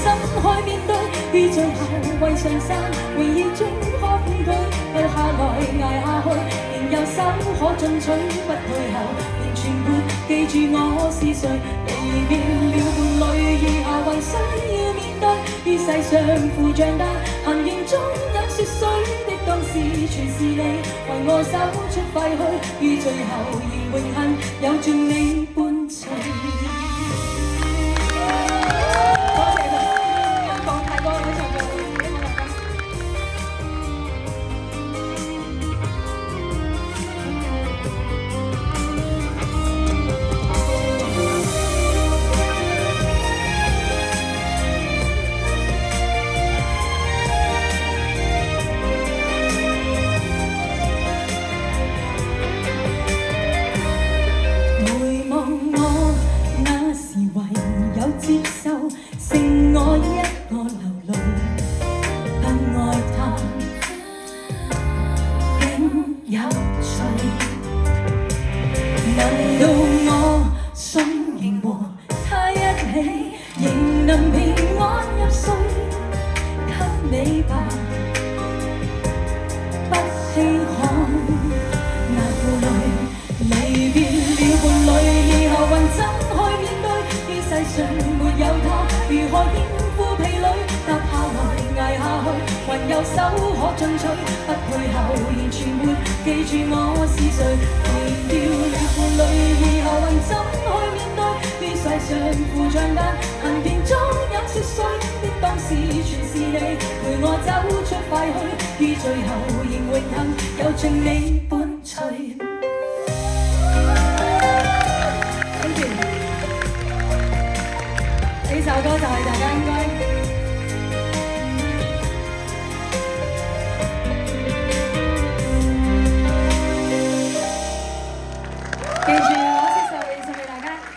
怎去面對？於最後為上山，回憶中可恐懼，退下來捱下去，仍有手可進取，不退後，完全沒記住我是誰，離別了伴侶，以下還需要面對。於世上負像擔，行營中飲雪水的當時全是你，為我走出廢墟，於最後仍榮幸有着你伴隨。接受，剩我一個流淚，不愛他竟有趣。難道我信仍和他一起，仍能平安入睡？給你吧，不稀罕那負累，離別了伴侶，以後還怎去面對？於世上沒有他，如何應付疲累？踏下來捱下去，還有手可進取，不退後，完全沒記住我是誰。離掉了負累，以後還怎去面對？於世上負像擔，行田中飲雪水的當時全是你，陪我走出廢墟，於最後仍榮幸有着你伴隨。呢首歌就係大家應該